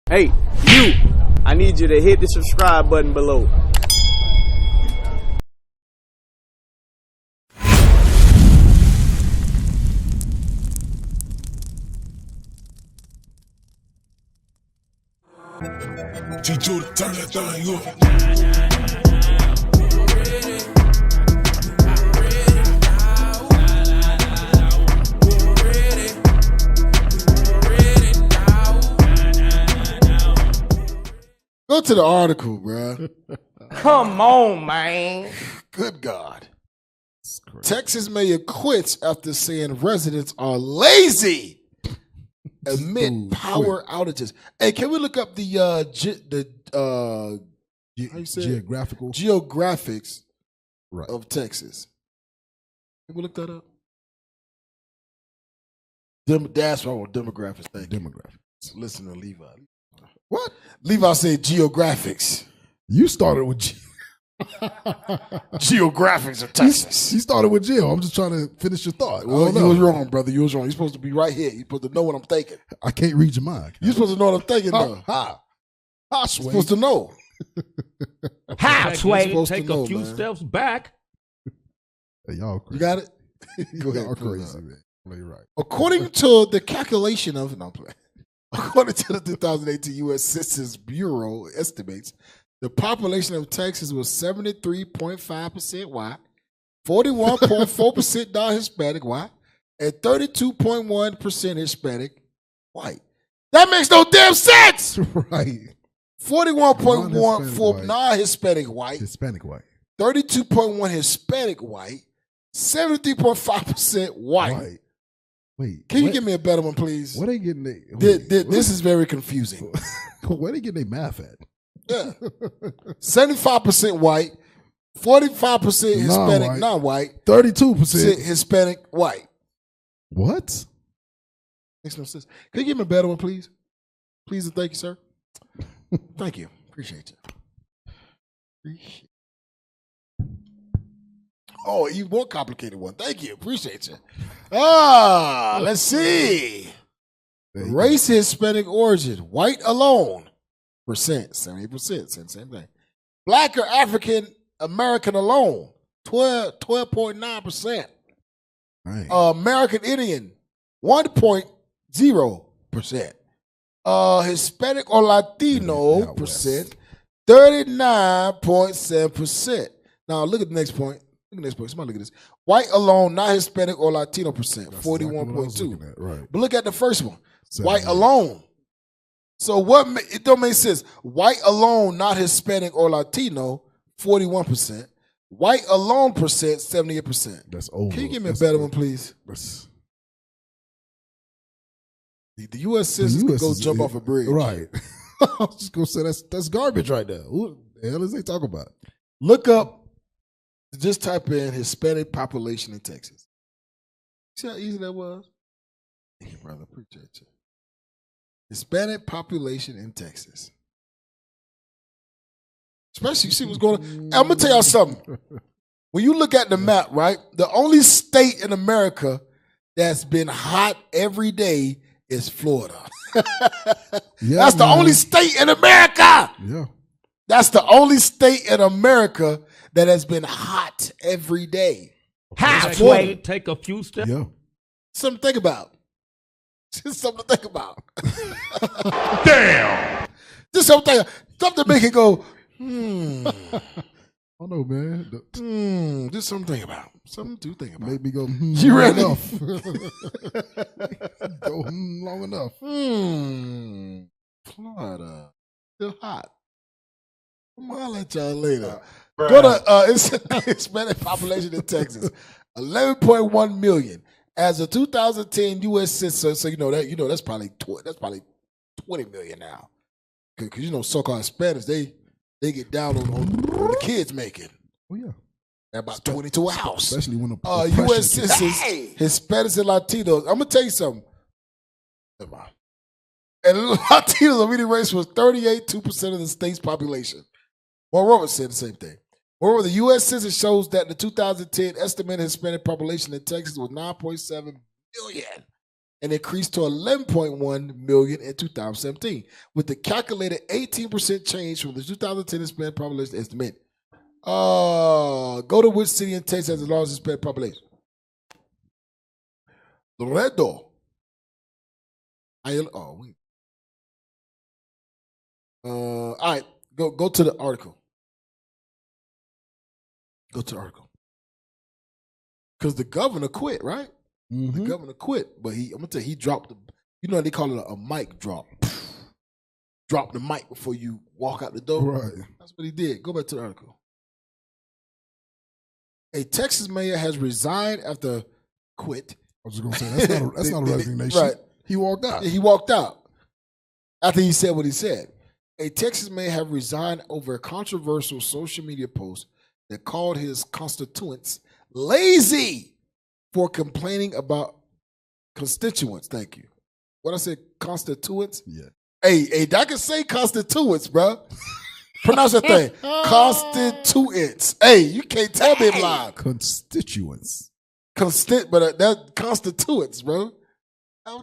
Hey, you! I need you to hit the subscribe button below. Chicho, turn that thing up. Go to the article, bruh. Come on, man. Good God. Texas mayor quits after saying residents are lazy amid power outages. Hey, can we look up the geographics of Texas? Can we look that up? That's what I want, demographics. Thank you. Demographics. Listen to Levi. What? Levi said geographics. You started with Geographics of Texas. He started with Jill. I'm just trying to finish your thought. Well, you was wrong, brother. You was wrong. You're supposed to be right here. You're supposed to know what I'm thinking. I can't read your mind. You're supposed to know what I'm thinking, though. You're supposed to know. How, Sway? supposed to Take know, a few man. steps back. Hey, y'all crazy. You got it? Go ahead. Y'all crazy, man. You're right. According to the calculation of, no, I'm playing. According to the 2018 U.S. Census Bureau estimates, the population of Texas was 73.5% white, 41.4% non-Hispanic white, and 32.1% Hispanic white. That makes no damn sense. Right. 41.14 non-Hispanic white, Hispanic white. 32.1 Hispanic white, 73.5% white. Wait. Can you give me a better one, please? What they getting? This is very confusing. Where they getting their math at? Yeah. 75% white, 45% Hispanic non-white, 32% Hispanic white. What? Makes no sense. Can you give me a better one, please? Please and thank you, sir. Thank you. Appreciate you. Oh, even more complicated one. Thank you. Appreciate you. Let's see. Race, Hispanic origin, white alone, percent, 70%, same thing. Black or African American alone, 12.9%. American Indian, 1.0%. Hispanic or Latino percent, 39.7%. Now look at the next point. Look at this point. Somebody look at this. White alone, not Hispanic or Latino percent, 41.2. Right. But look at the first one. White alone. So it don't make sense. White alone, not Hispanic or Latino, 41%. White alone percent, 78%. That's over. Can you give me a better one, please? The U.S. Census could go jump off a bridge. Right. I was just going to say that's garbage right there. Who the hell is they talking about? Look up, just type in Hispanic population in Texas. See how easy that was? Thank you, brother. Appreciate you. Hispanic population in Texas. Especially, you see what's going on. I'm going to tell y'all something. When you look at the map, right, the only state in America that's been hot every day is Florida. That's the only state in America. Yeah. That's the only state in America that has been hot every day. Halfway, take a few steps. Yeah. Something to think about. Just something to think about. Damn! Just something to make it go, I don't know, man. just something to think about. Something to think about. Made me go, You long ready? enough. Go, long enough. Florida. Still hot. I'll let y'all later. Go to Hispanic population in Texas, 11.1 million. As of 2010 U.S. Census, so that's probably 20 million now. Because so-called Hispanics, they get down on the kids making. Oh yeah, about 20 to a house. Especially when the U.S. Census, Hispanics and Latinos. I'm gonna tell you something. And Latinos are reading race was 38.2% of the state's population. Moreover, said the same thing. Moreover, the U.S. Census shows that the 2010 estimated Hispanic population in Texas was 9.7 million. and increased to 11.1 million in 2017, with the calculated 18% change from the 2010 Hispanic population estimate. Go to which city in Texas has the largest Hispanic population? Laredo. All right, go to the article. Go to the article. Because the governor quit, right? Mm-hmm. The governor quit, but I'm gonna tell you, he dropped they call it a mic drop. Drop the mic before you walk out the door. Right. That's what he did. Go back to the article. A Texas mayor has resigned after quit. I was just gonna say that's not a resignation. Right. He walked out. Yeah, he walked out after he said what he said. A Texas mayor have resigned over a controversial social media post that called his constituents lazy for complaining about constituents. Thank you. What I said, constituents? Yeah. Hey, I can say constituents, bro. Pronounce that thing. Constituents. Hey, you can't tell me I'm lying. Constituents. But that constituents, bro.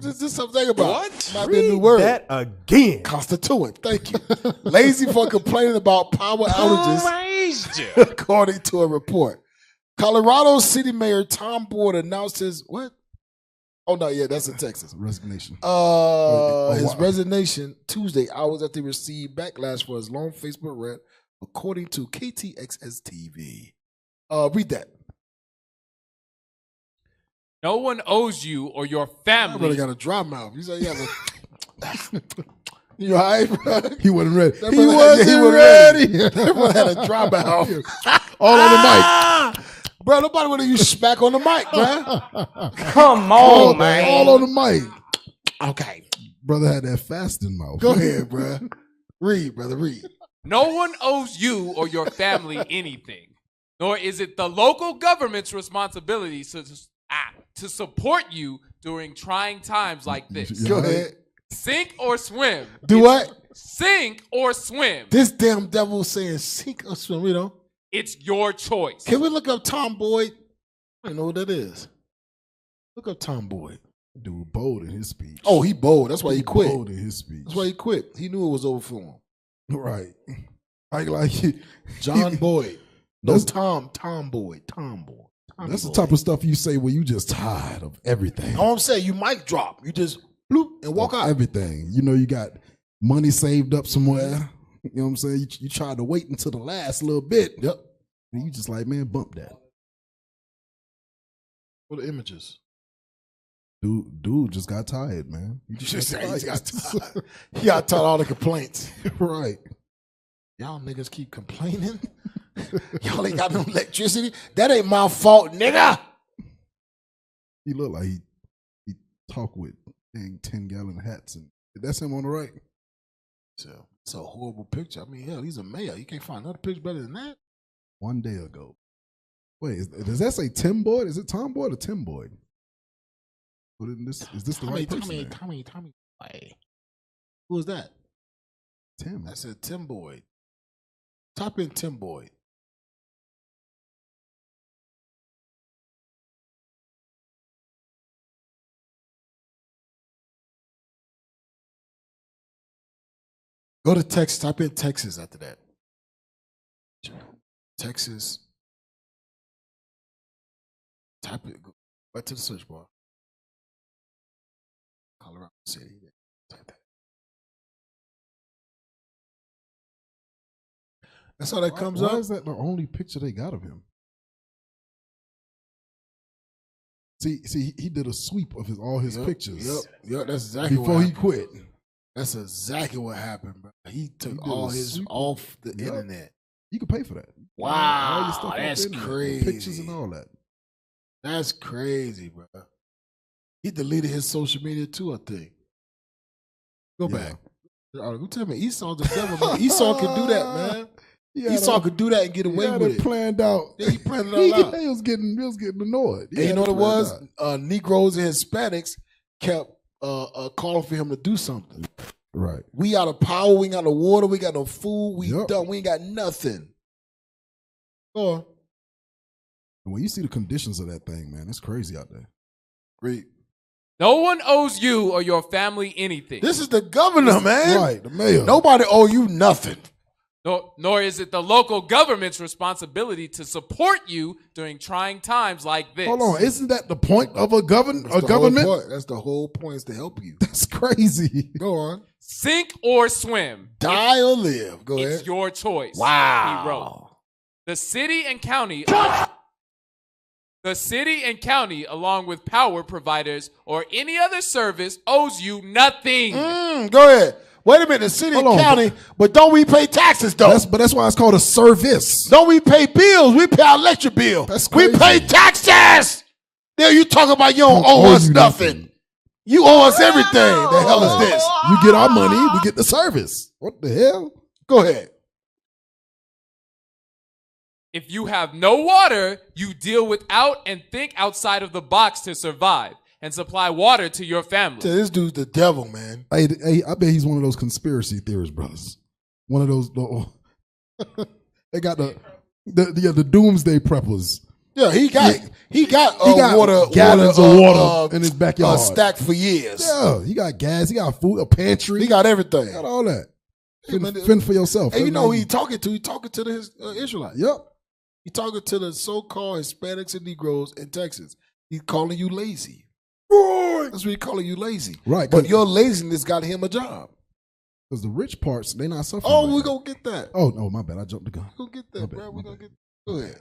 Just something about. What? Might be a new word. That again. Constituent. Thank you. Lazy for complaining about power outages, according to a report. Colorado City Mayor Tom Boyd announced his what? Oh no, yeah, that's in Texas. Resignation. His resignation Tuesday, hours after he received backlash for his long Facebook rant, according to KTXS TV. Read that. No one owes you or your I family. really got a dry mouth. You say you have a. You all right, bro? He wasn't ready. He wasn't ready. Everyone had a dry mouth. All on the mic. Bro, nobody want to use smack on the mic, bro. Come on, man. All on the mic. Okay. Brother had that fasting mouth. Go ahead, bro. Read, brother, read. No one owes you or your family anything, nor is it the local government's responsibility to support you during trying times like this. Go ahead. Sink or swim. Do what? Sink or swim. This damn devil saying sink or swim, you know? It's your choice. Can we look up Tom Boyd? I don't know what that is. Look up Tom Boyd. Dude, bold in his speech. Oh, he bold. That's why he quit. Bold in his speech. That's why he quit. He knew it was over for him. Right. Like John Boyd. No, Tom Boyd. Tom Boyd. That's the type of stuff you say when you just tired of everything. All I'm saying, you mic drop. You just bloop and walk out. Everything. You know, you got money saved up somewhere. You know what I'm saying? You tried to wait until the last little bit. Yep. And you just like, man, bump that. What are the images? Dude just got tired, man. He got tired. He got tired of all the complaints. Right. Y'all niggas keep complaining. Y'all ain't got no electricity. That ain't my fault, nigga. He looked like he talked with 10-gallon hats, and that's him on the right. So it's a horrible picture. I mean, hell, he's a mayor. You can't find another picture better than that. One day ago. Wait, does that say Tim Boyd? Is it Tom Boyd or Tim Boyd? Is this the right person? Tommy. Hey. Who is that? Tim. I said Tim Boyd. Type in Tim Boyd. Go to Texas. Type in Texas after that. Texas. Type it. Go right to the search bar. Colorado City. Type that. That's how that comes up. Why is that the only picture they got of him? See, he did a sweep of all his pictures. Yep, that's exactly before he quit. That's exactly what happened, bro. He took all his off the internet. You could pay for that. Wow, all your stuff that's crazy. Pictures and all that. That's crazy, bro. He deleted his social media too, I think. Go back. Go tell me, Esau's the devil, man. Esau could do that, man. Esau could do that and get away with it. Planned out. Yeah, he planned it all out. He was getting annoyed. And you know what it was? Negroes and Hispanics kept calling for him to do something. Right. We out of power. We ain't got no water. We got no food. We done. We ain't got nothing. And when you see the conditions of that thing, man, it's crazy out there. Great. No one owes you or your family anything. This is the governor, man. Right, the mayor. Nobody owe you nothing. Nor is it the local government's responsibility to support you during trying times like this. Hold on, isn't that the point of a government? That's the whole point, is to help you. That's crazy. Go on. Sink or swim. Die or live. Go ahead. It's your choice. Wow. He wrote. The city and county, along with power providers or any other service, owes you nothing. Go ahead. Wait a minute, the city and county, but don't we pay taxes though? That's why it's called a service. Don't we pay bills? We pay our electric bill. That's we crazy. pay taxes. Now you talking about you don't owe us nothing. You owe us everything. The hell is this? You get our money, we get the service. What the hell? Go ahead. If you have no water, you deal without and think outside of the box to survive and supply water to your family. This dude's the devil, man. Hey, I bet he's one of those conspiracy theorists, brothers. One of those. They got the doomsday preppers. Yeah, he got gallons of water in his backyard, stacked for years. Yeah, he got gas, he got food, a pantry, he got everything. He got all that. Fend for yourself. And you know who he talking to? He talking to the Israelites. Yep. He talking to the so-called Hispanics and Negroes in Texas. He's calling you lazy. Right. That's what he's calling you lazy. Right. But your laziness got him a job. Because the rich parts, they not suffering. Oh, we're going to get that. Oh, no, my bad. I jumped the gun. We're going to get that, bro. We're going to get that. Go ahead.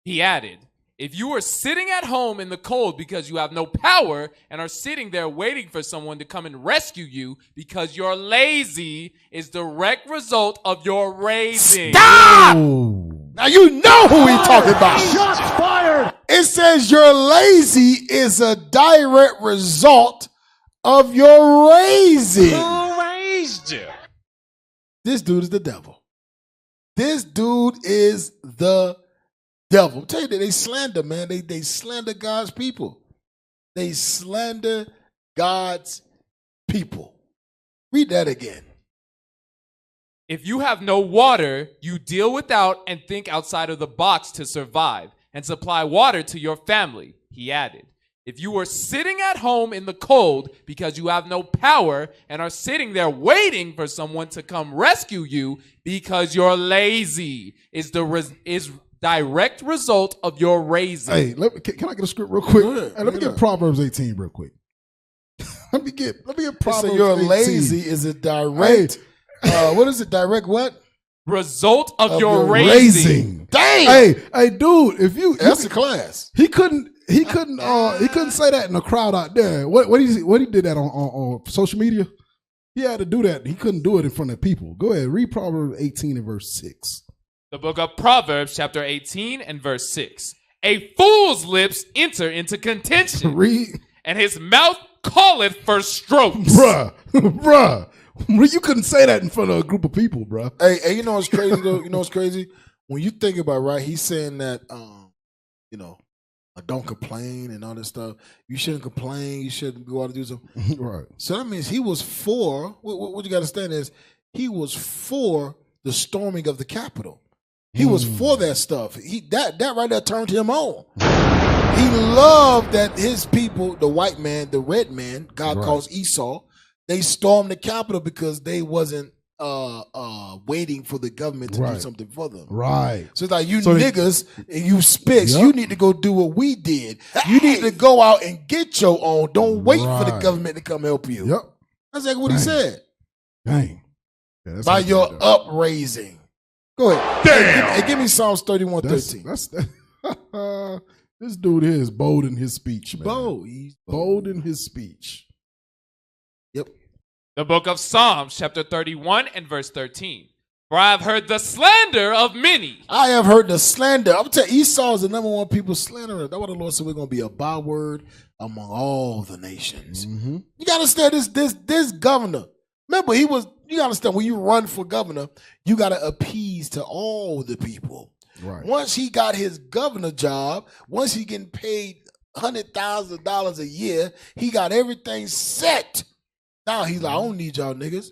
He added, if you are sitting at home in the cold because you have no power and are sitting there waiting for someone to come and rescue you because you're lazy, is direct result of your raising. Stop! Ooh. Now you know who we talking about. Shots fired. It says you're lazy is a direct result of your raising. Who raised you? This dude is the devil. This dude is the devil. I'm telling you that they slander, man. They slander God's people. They slander God's people. Read that again. If you have no water, you deal without and think outside of the box to survive and supply water to your family, he added. If you are sitting at home in the cold because you have no power and are sitting there waiting for someone to come rescue you because you're lazy, is direct result of your raising. Hey, can I get a script real quick? Yeah, Hey, let me get Proverbs 18 real quick. let me get Proverbs So you're 18. lazy is a direct. What is it? Direct what? Result of your raising. Dang. Hey, dude, if you That's a class. he couldn't say that in the crowd out there. What he did that on social media? He had to do that. He couldn't do it in front of people. Go ahead, read Proverbs 18 and verse 6. The book of Proverbs, chapter 18 and verse 6. A fool's lips enter into contention, Read. and his mouth calleth for strokes. Bruh. You couldn't say that in front of a group of people, bruh. Hey, you know what's crazy though? You know what's crazy? When you think about it, right, he's saying that don't complain and all this stuff. You shouldn't complain. You shouldn't go out to do something. Right. So that means he was for what you got to understand is he was for the storming of the Capitol. He was for that stuff. That right there turned him on. He loved that his people, the white man, the red man, God calls Esau, they stormed the Capitol because they wasn't waiting for the government to do something for them. Right. So it's like niggas and you spits, you need to go do what we did. You need to go out and get your own. Don't wait for the government to come help you. Yep. That's like what he said. Dang. Yeah, by your upraising. Go ahead. Damn. Hey, give me Psalms 31:13. That's this dude here is bold in his speech, man. Bold. He's bold in his speech. Yep. The book of Psalms, chapter 31 and verse 13. For I have heard the slander of many. I have heard the slander. I'm telling you, Esau is the number one people slanderer. That's what the Lord said, we're going to be a byword among all the nations. Mm-hmm. You got to understand this governor. Remember, you got to understand, when you run for governor, you got to appease to all the people. Right. Once he got his governor job, once he getting paid $100,000 a year, he got everything set. Now he's like, I don't need y'all niggas.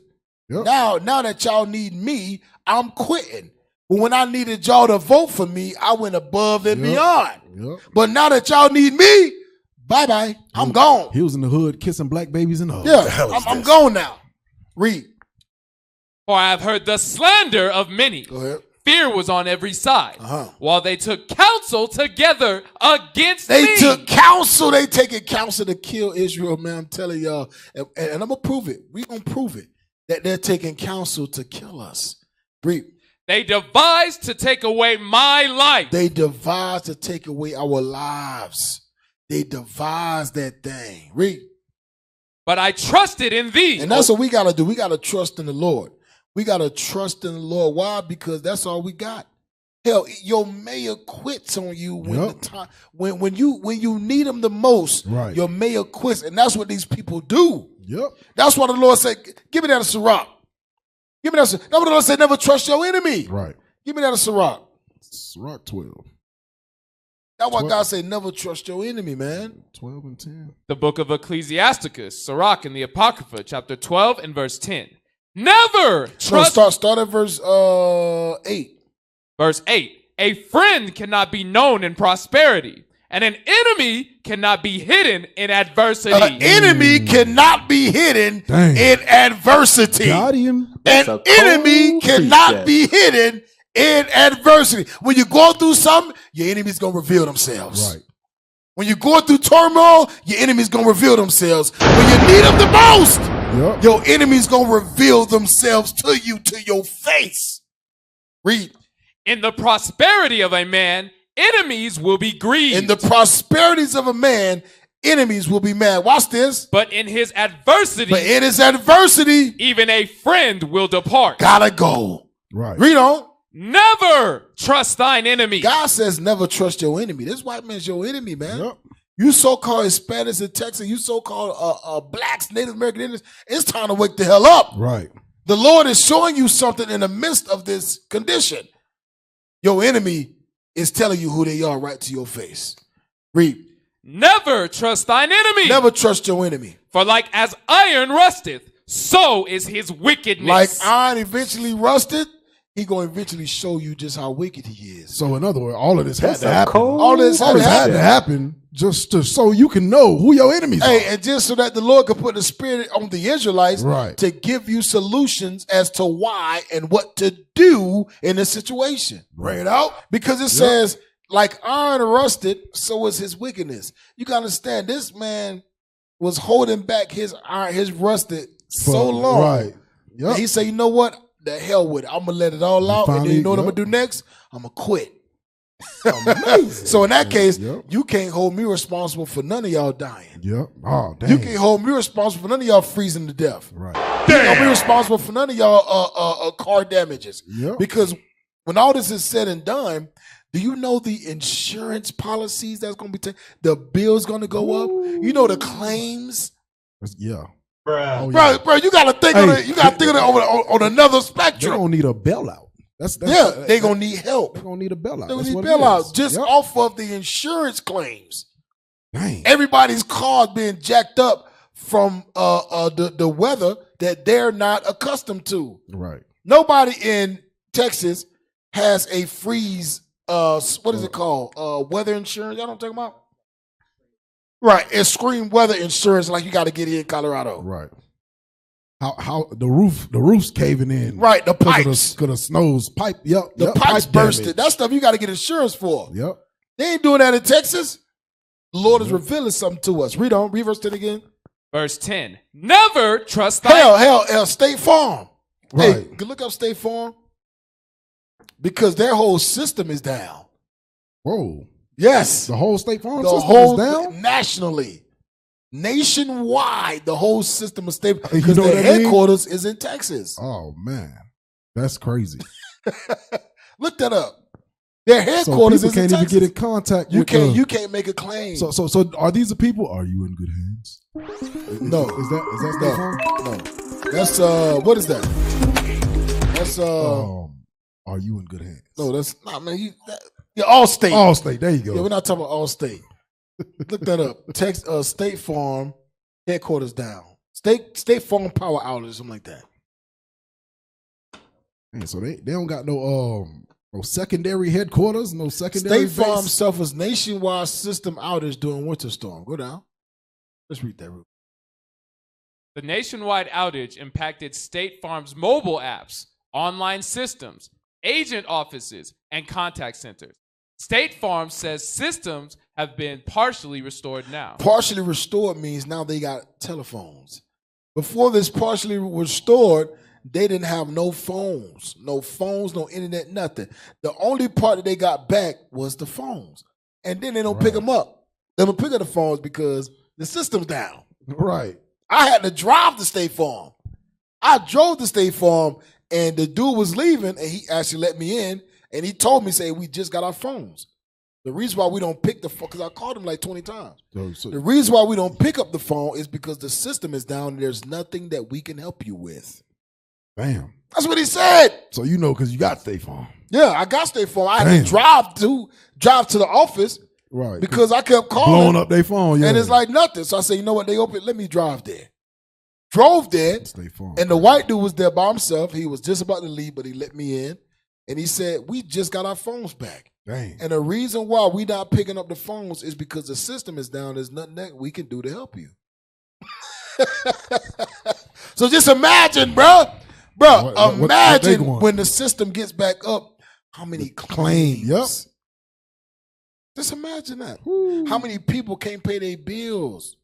Yep. Now that y'all need me, I'm quitting. But when I needed y'all to vote for me, I went above and beyond. Yep. But now that y'all need me, Bye-bye. I'm gone. He was in the hood kissing black babies in the hood. Yeah, I'm gone now. Read. For I have heard the slander of many. Go ahead. Fear was on every side, while they took counsel together against me. They took counsel. They taking counsel to kill Israel, man. I'm telling y'all. And I'm going to prove it. We're going to prove it. That they're taking counsel to kill us. Read. They devised to take away my life. They devised to take away our lives. They devised that thing. Read. But I trusted in thee. And that's what we got to do. We got to trust in the Lord. We got to trust in the Lord. Why? Because that's all we got. Hell, your mayor quits on you when the time when you need him the most. Right. Your mayor quits, and that's what these people do. Yep. That's why the Lord said, "Give me that of Sirach. Give me that." That's what the Lord said. Never trust your enemy. Right. Give me that of Sirach. Sirach 12. That's why God said, "Never trust your enemy, man." 12 and 10. The book of Ecclesiasticus, Sirach in the Apocrypha, chapter 12 and verse 10. Never trust. No, start at verse 8. Verse 8. A friend cannot be known in prosperity, and an enemy cannot be hidden in adversity. An enemy cannot be hidden Dang. in adversity. Got him. An enemy cannot be hidden in adversity. When you go through something, your enemy's going to reveal themselves. Right. When you're going through turmoil, your enemy's going to reveal themselves. When you need them the most, your enemy's going to reveal themselves to you, to your face. Read. In the prosperity of a man, enemies will be grieved. In the prosperities of a man, enemies will be mad. Watch this. But in his adversity, even a friend will depart. Gotta go. Right. Read on. Never trust thine enemy. God says never trust your enemy. This white man's your enemy, man. Yep. You so-called Hispanics in Texas, you so-called blacks, Native American Indians, it's time to wake the hell up. Right. The Lord is showing you something in the midst of this condition. Your enemy is telling you who they are right to your face. Read. Never trust thine enemy. Never trust your enemy. For like as iron rusteth, so is his wickedness. Like iron eventually rusted, he going to eventually show you just how wicked he is. So in other words, all of this had to happen. All this had to happen just so you can know who your enemies are. And just so that the Lord could put the spirit on the Israelites to give you solutions as to why and what to do in this situation. Bring it out. Because it says, like iron rusted, so is his wickedness. You got to understand, this man was holding back his iron, his rusted so long. Right. Yep. He said, you know what? The hell with it. I'm going to let it all out. And then you know what I'm going to do next? I'm going to quit. So in that case, you can't hold me responsible for none of y'all dying. Yep. Oh, dang. You can't hold me responsible for none of y'all freezing to death. Right. You can't be responsible for none of y'all car damages. Yep. Because when all this is said and done, do you know the insurance policies that's going to be taken? The bill's going to go up. You know the claims. Yeah. Bro, you got to think of it. You got to think of it on another spectrum. They're going to need a bailout. They're going to need help. They're going to need a bailout. They're going to need bailouts just off of the insurance claims. Dang. Everybody's cars being jacked up from the weather that they're not accustomed to. Right. Nobody in Texas has a freeze. What is it called? Weather insurance. Y'all know what I'm talking about? Right. Extreme weather insurance, like you got to get here in Colorado. Right. How the roof's caving in. Right. The pipes. Because the snow's pipe. Yep. The pipes bursted. That stuff you got to get insurance for. Yep. They ain't doing that in Texas. The Lord is revealing something to us. Read on. Read verse 10 again. Verse 10. Never trust thy... Hell, State Farm. Right. Hey, look up State Farm. Because their whole system is down. Whoa. Yes. The whole State Farm system is down? Nationally. Nationwide, the whole system is stable. Because their headquarters is in Texas. Oh, man. That's crazy. Look that up. Their headquarters is in Texas. Can't even get in contact with you can't make a claim. So are these the people? Are you in good hands? No. Is that State Farm? No. That's what is that? That's are you in good hands? No, that's not, man. Allstate. Allstate. There you go. Yeah, we're not talking about Allstate. Look that up. State Farm headquarters down. State Farm power outage, something like that. Man, so they don't got no No secondary headquarters, no secondary State Farm base. suffers nationwide system outage during winter storm. Go down. Let's read that. The nationwide outage impacted State Farm's mobile apps, online systems, agent offices, and contact centers. State Farm says systems have been partially restored now. Partially restored means now they got telephones. Before this partially restored, they didn't have no phones, no internet, nothing. The only part that they got back was the phones. And then they don't pick them up. They don't pick up the phones because the system's down. Right. I had to drive to State Farm. I drove to State Farm, and the dude was leaving, and he actually let me in, and he told me, say, we just got our phones. The reason why we don't pick the phone, because I called him like 20 times. The reason why we don't pick up the phone is because the system is down and there's nothing that we can help you with. Damn. That's what he said. So you know because you got State Farm. Yeah, I got State Farm. I had to drive to the office because I kept calling. Blowing up their phone, yeah. And it's like nothing. So I said, you know what, they open, let me drive there. Drove there, State Farm. and the white dude was there by himself. He was just about to leave, but he let me in. And he said, we just got our phones back. Dang. And the reason why we not picking up the phones is because the system is down. There's nothing that we can do to help you. So just imagine, bro. Imagine when the system gets back up, how many claims. Yep. Just imagine that. Woo. How many people can't pay their bills?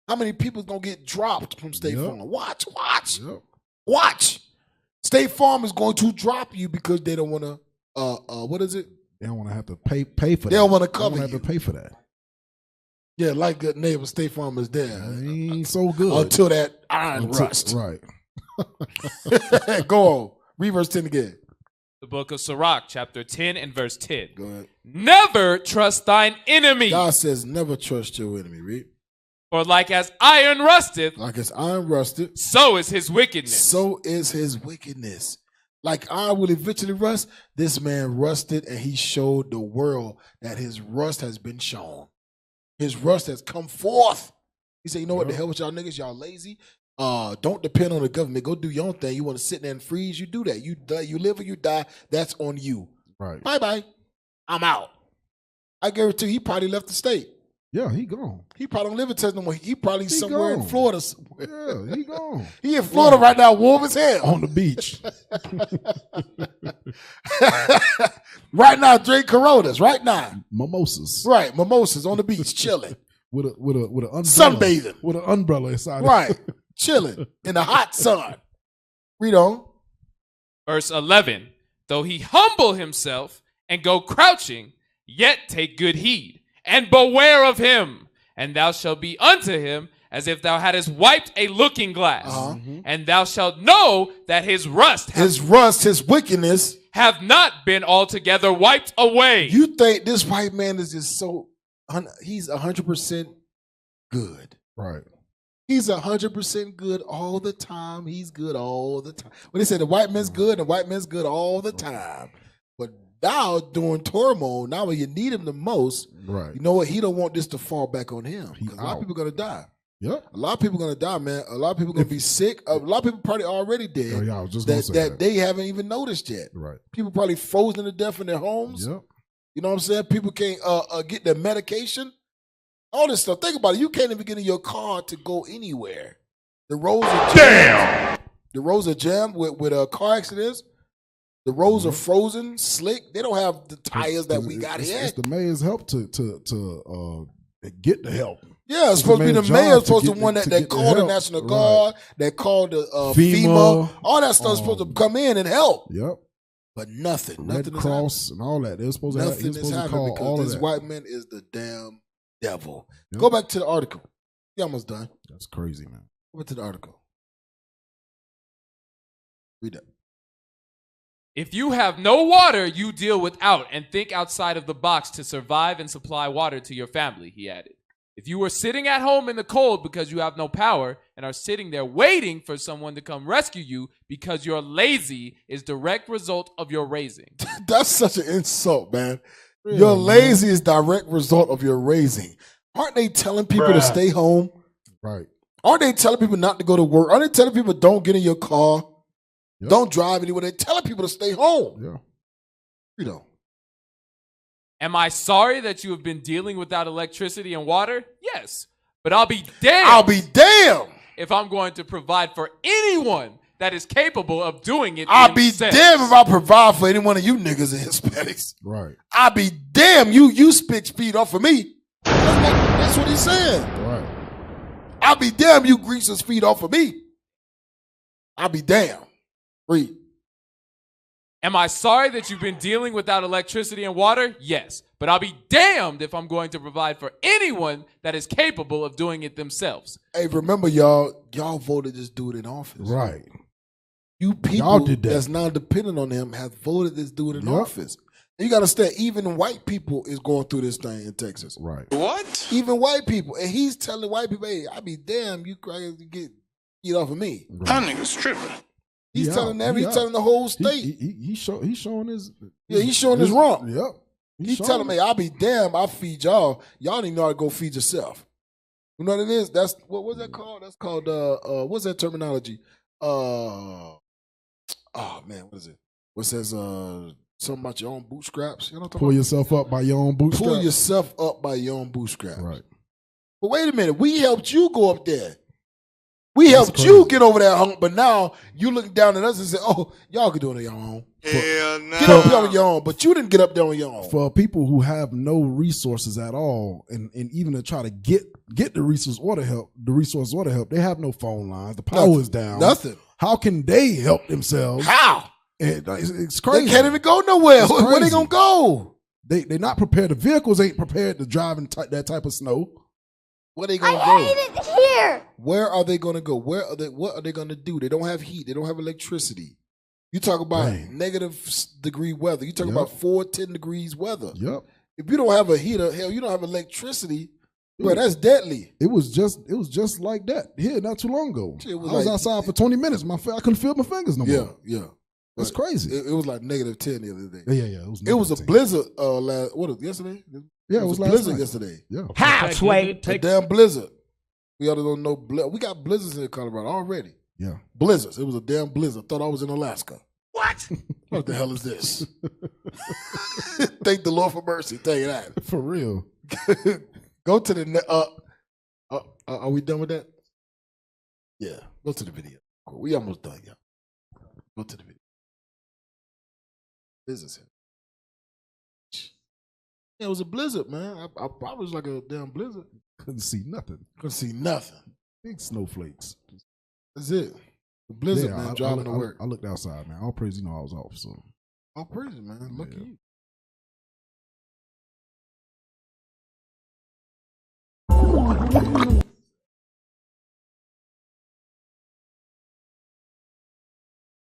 How many people's going to get dropped from State Farm? Watch. Yep. Watch. State Farm is going to drop you because they don't want to, what is it? They don't want to have to pay for that. They don't want to cover They you. don't have to pay for that. Yeah, like good neighbor, State Farm is there. Ain't so good. Until that iron rust. Right. Go on. Read verse 10 again. The book of Sirach, chapter 10 and verse 10. Go ahead. Never trust thine enemy. God says never trust your enemy. Read. For like as iron rusteth, Like as iron rusted, so is his wickedness. so is his wickedness. Like iron will eventually rust, this man rusted and he showed the world that his rust has been shown. His rust has come forth. He said, you know what, the hell with y'all niggas, y'all lazy. Don't depend on the government. Go do your own thing. You want to sit there and freeze, you do that. You live or you die, that's on you. Right. Bye-bye. I'm out. I guarantee you, he probably left the state. Yeah, he gone. He probably don't live in Texas no more. He probably somewhere in gone. Florida somewhere. Yeah, he gone. He in Florida right now, warm as hell. On the beach. Right now, drink Coronas. Right now. Mimosas. Right, mimosas on the beach, chilling. With an umbrella. Sunbathing. With an umbrella inside. Right, chilling in the hot sun. Read on. Verse 11. Though he humble himself and go crouching, yet take good heed, and beware of him, and thou shalt be unto him as if thou hadst wiped a looking glass. And thou shalt know that his rust, His wickedness. have not been altogether wiped away. You think this white man is just so, he's 100% good. Right. He's 100% good all the time. He's good all the time. When they say the white man's good, the white man's good all the time. But now during turmoil, now when you need him the most, Right. you know what? He don't want this to fall back on him. He Because a lot of out. people are going to die. Yep. A lot of people are going to die, man. A lot of people are going to be sick. A lot of people probably already dead Oh, yeah, I was just gonna say that. they haven't even noticed yet. Right. People probably frozen to death in their homes. Yep. You know what I'm saying? People can't get their medication. All this stuff. Think about it. You can't even get in your car to go anywhere. The roads are jammed. The roads are jammed with car accidents. The roads are frozen, slick. They don't have the tires that we got here. It's the mayor's help to get the help. Yeah, it's supposed to be the mayor, supposed to be one that called the National Guard, that called the FEMA. All that stuff is supposed to come in and help. Yep. But nothing. Red Nothing Cross and all that. They're supposed to have, Nothing they're is supposed to happening call all because of this that. white man is the damn devil. Yep. Go back to the article. You're almost done. That's crazy, man. Go back to the article. Read that. If you have no water, you deal without and think outside of the box to survive and supply water to your family, he added. If you are sitting at home in the cold because you have no power and are sitting there waiting for someone to come rescue you because you're lazy is direct result of your raising. That's such an insult, man. Your lazy is direct result of your raising. Aren't they telling people to stay home? Right. Aren't they telling people not to go to work? Aren't they telling people don't get in your car? Yep. Don't drive anywhere? They're telling people to stay home. Yeah. You know. Am I sorry that you have been dealing without electricity and water? Yes. But I'll be damned. I'll be damned if I'm going to provide for anyone that is capable of doing it. I'll be damned if I provide for any one of you niggas and Hispanics. Right. I'll be damned you spit speed off of me. That's what he's saying. Right. I'll be damned you greasers feet off of me. I'll be damned. Read. Am I sorry that you've been dealing without electricity and water? Yes. But I'll be damned if I'm going to provide for anyone that is capable of doing it themselves. Hey, remember, y'all voted this dude in office. Right. You people that's now dependent on him have voted this dude in office. And you got to understand, even white people is going through this thing in Texas. Right. What? Even white people. And he's telling white people, hey, I'll be damned you crazy get off of me. Right. That nigga's tripping. He's telling telling the whole state. He's showing his he's showing his rump. Yep. He's telling me, I'll be damned, I'll feed y'all. Y'all don't even know how to go feed yourself. You know what it is? That's what's that called? That's called what's that terminology? Oh man, what is it? What says something about your own bootstraps? You know what I'm Pull yourself up by your own bootstraps. Pull yourself up by your own bootstraps. Right. But wait a minute, we helped you go up there. We helped you get over that hump, but now you look down at us and say, "Oh, y'all can do it on your own." Hell no. Get up there on your own, but you didn't get up there on your own. For people who have no resources at all, and even to try to get the resource or the help, they have no phone lines. The power is down. Nothing. How can they help themselves? How? It's crazy. They can't even go nowhere. Where they gonna go? They're not prepared. The vehicles ain't prepared to drive in that type of snow. Where they gonna go? I hate it here. Where are they gonna go? Where are they? What are they gonna do? They don't have heat. They don't have electricity. You talk about -degree weather. You talk about 10 degrees weather. Yep. If you don't have a heater, hell, you don't have electricity. Bro, that's deadly. It was just like that here not too long ago. I was outside for 20 minutes. I couldn't feel my fingers no more. Yeah. That's crazy. It was like -10 the other day. Yeah. It was a blizzard yesterday? Yeah, it was last blizzard night. yesterday. Yeah. Halfway. A damn blizzard. We ought to don't know. We got blizzards in Colorado already. Yeah. Blizzards. It was a damn blizzard. I thought I was in Alaska. What? What the hell is this? Thank the Lord for mercy. Tell you that. For real. Go to the are we done with that? Yeah. Go to the video. Cool. We almost done, y'all. Go to the video. Business here. Yeah, it was a blizzard, man. I was like a damn blizzard. Couldn't see nothing. Couldn't see nothing. Big snowflakes. That's it. The blizzard, man, driving to work. I looked outside, man. All praise, I was off. So all praise, man. Look at you.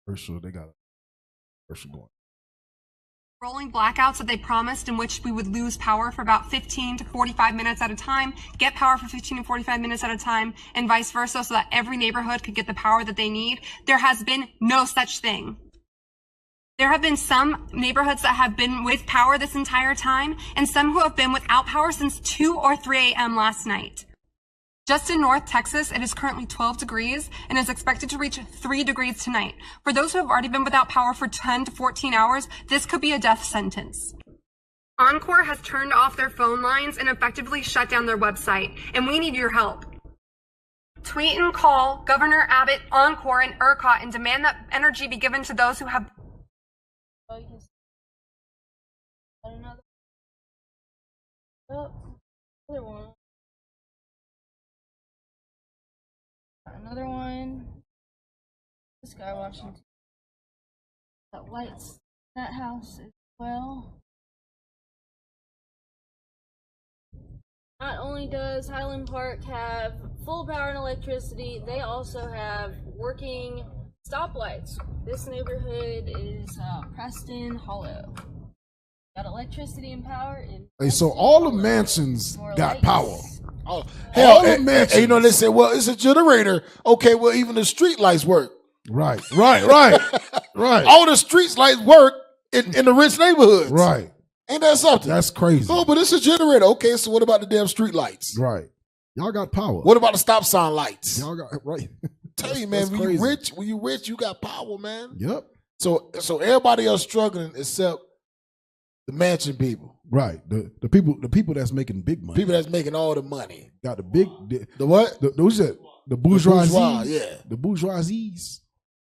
For sure, they got a commercial going. Rolling blackouts that they promised, in which we would lose power for about 15 to 45 minutes at a time, get power for 15 to 45 minutes at a time, and vice versa, so that every neighborhood could get the power that they need. There has been no such thing. There have been some neighborhoods that have been with power this entire time, and some who have been without power since 2 or 3 a.m. last night. Just in North Texas, it is currently 12 degrees and is expected to reach 3 degrees tonight. For those who have already been without power for 10 to 14 hours, this could be a death sentence. Encore has turned off their phone lines and effectively shut down their website, and we need your help. Tweet and call Governor Abbott, Encore, and ERCOT and demand that energy be given to those who have... Another one. This guy watching that lights that house as well. Not only does Highland Park have full power and electricity, they also have working stoplights. This neighborhood is Preston Hollow. Got electricity and power. Hey, so all the mansions got power. Oh, hell, and you know, they say, well, it's a generator. Okay, well, even the street lights work. Right. All the street lights work in the rich neighborhoods. Right. Ain't that something? That's crazy. Oh, but it's a generator. Okay, so what about the damn street lights? Right. Y'all got power. What about the stop sign lights? Y'all got, right. Tell you, man, when you rich, you got power, man. Yep. So everybody else struggling except The mansion people. Right. The people that's making big money. People that's making all the money. Got the big The what? Those are the bourgeoisie. Yeah. The bourgeoisies.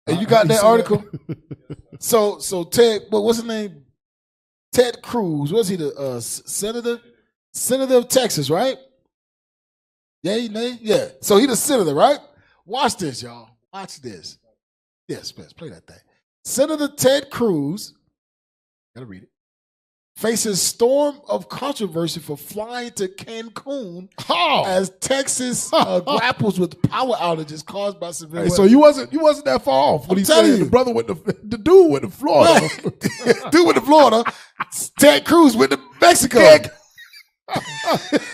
And you got that article? So Ted, what's his name? Ted Cruz. Was he the senator of Texas, right? Yeah. So he the senator, right? Watch this, y'all. Watch this. Yes, play that thing. Senator Ted Cruz, gotta read it, faces storm of controversy for flying to Cancun as Texas grapples with power outages caused by severe weather. So you wasn't that far off when he said the brother with the dude with the Florida. Dude with the Florida, Ted Cruz with the Mexico.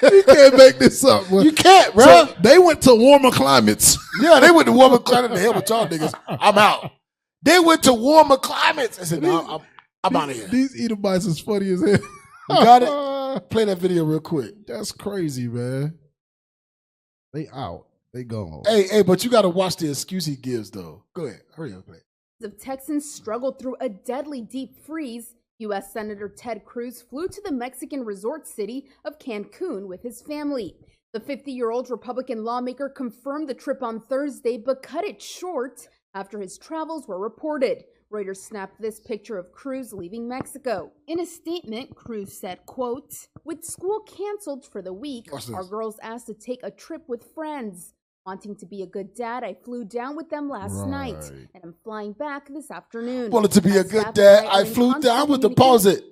You can't make this up, bro. You can't, bro. So they went to warmer climates. Yeah, they went to warmer climates. The hell with y'all niggas. I'm out. They went to warmer climates. I said, no, I'm out of here. These Edomites is funny as hell. You got it? Play that video real quick. That's crazy, man. They out. They gone. Hey, but you got to watch the excuse he gives, though. Go ahead. Hurry up, play. Of Texans struggled through a deadly deep freeze, U.S. Senator Ted Cruz flew to the Mexican resort city of Cancun with his family. The 50-year-old Republican lawmaker confirmed the trip on Thursday, but cut it short after his travels were reported. Reuters snapped this picture of Cruz leaving Mexico. In a statement, Cruz said, quote, "With school canceled for the week, our girls asked to take a trip with friends. Wanting to be a good dad, I flew down with them last night, and I'm flying back this afternoon." Wanted to be a good dad. I flew down with them. Pause it.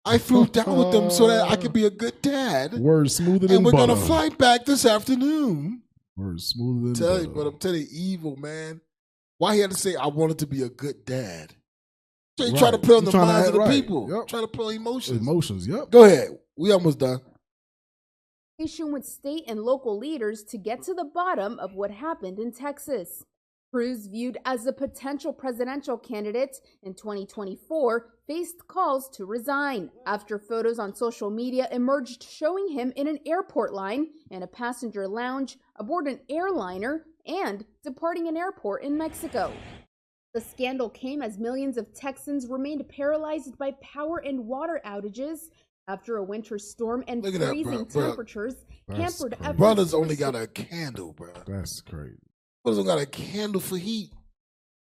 I flew down with them so that I could be a good dad. Words smoother than butter. And we're butter. going to fly back this afternoon. Words smoother than butter. But I'm telling you, evil, man. Why he had to say, I wanted to be a good dad? So he tried to play on the minds of the people. Yep. Try to play emotions. Emotions, yep. Go ahead. We almost done. With state and local leaders to get to the bottom of what happened in Texas. Cruz, viewed as a potential presidential candidate in 2024, faced calls to resign after photos on social media emerged showing him in an airport line, in a passenger lounge, aboard an airliner, and departing an airport in Mexico. The scandal came as millions of Texans remained paralyzed by power and water outages after a winter storm and freezing temperatures hampered efforts. Brothers only got a candle, bro. That's crazy. Brothers only got a candle for heat.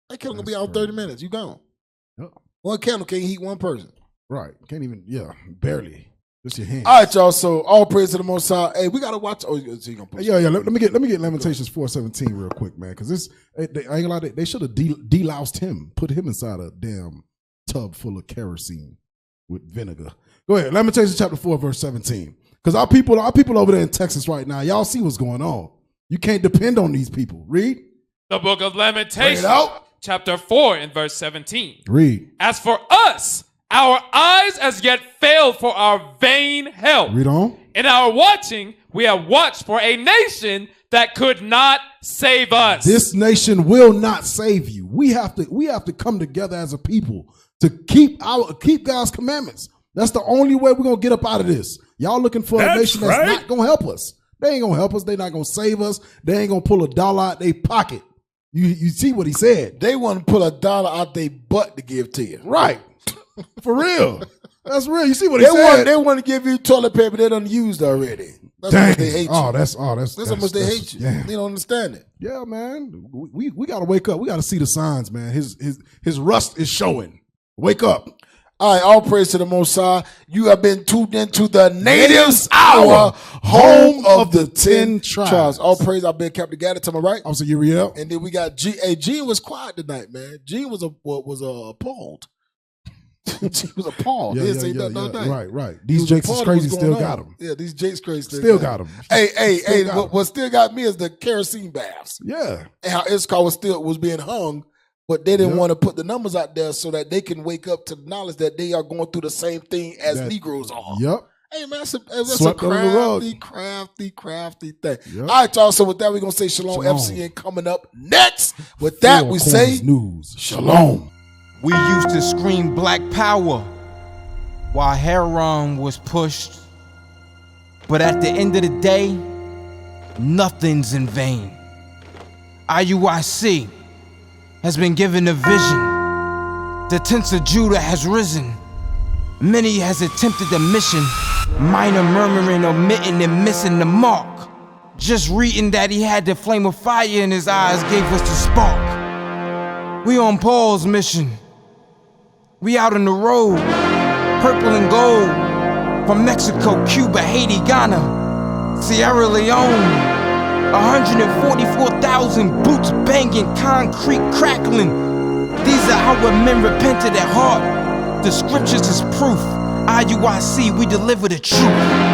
That candle gonna be out in 30 minutes. You gone. Yep. One candle can't heat one person. Right. Can't even, barely. Just your hand. All right, y'all. So all praise to the Most High. Hey, we gotta watch. Oh, so you gonna post Let me get Lamentations 4:17 real quick, man. Because this, I ain't gonna lie, they should have deloused him, put him inside a damn tub full of kerosene with vinegar. Go ahead, Lamentations chapter 4, verse 17. Because our people over there in Texas right now, y'all see what's going on. You can't depend on these people. Read. The book of Lamentations, out. chapter 4 and verse 17. Read. As for us, our eyes as yet failed for our vain help. Read on. In our watching, we have watched for a nation that could not save us. This nation will not save you. We have to come together as a people to keep God's commandments. That's the only way we're gonna get up out of this. Y'all looking for a nation that's not gonna help us. They ain't gonna help us. They not gonna save us. They ain't gonna pull a dollar out their pocket. You see what he said? They want to pull a dollar out their butt to give to you. Right. For real. That's real. You see what he said? They want to give you toilet paper they done used already. That's how much they hate you. That's how much they hate you. Yeah. They don't understand it. Yeah, man. We gotta wake up. We gotta see the signs, man. His rust is showing. Wake up. All right, all praise to the Most High. You have been tuned into the Natives Hour, home of the 10 tribes. All praise. I've been Captain Gaddy to my right. I'm Uriel. And then we got G. Hey, Gene was quiet tonight, man. Gene was appalled. Gene was appalled. He didn't say nothing all night. Right. These Jakes is crazy. Still got him. Yeah, these Jakes crazy. Still got him. Hey. What still got me is the kerosene baths. Yeah. And how Issachar was being hung. But they didn't want to put the numbers out there so that they can wake up to the knowledge that they are going through the same thing as Negroes are. Yep. Hey, man, that's a crafty thing. Yep. All right, y'all. So with that, we're going to say Shalom FCN coming up next. With that, we say news. Shalom. We used to scream Black Power while Heron was pushed. But at the end of the day, nothing's in vain. IUIC has been given a vision. The tents of Judah has risen. Many has attempted the mission, minor murmuring, omitting, and missing the mark. Just reading that he had the flame of fire in his eyes gave us the spark. We on Paul's mission. We out on the road, purple and gold, from Mexico, Cuba, Haiti, Ghana, Sierra Leone. 144,000 boots banging, concrete crackling. These are our men repented at heart. The scriptures is proof. IUIC, we deliver the truth.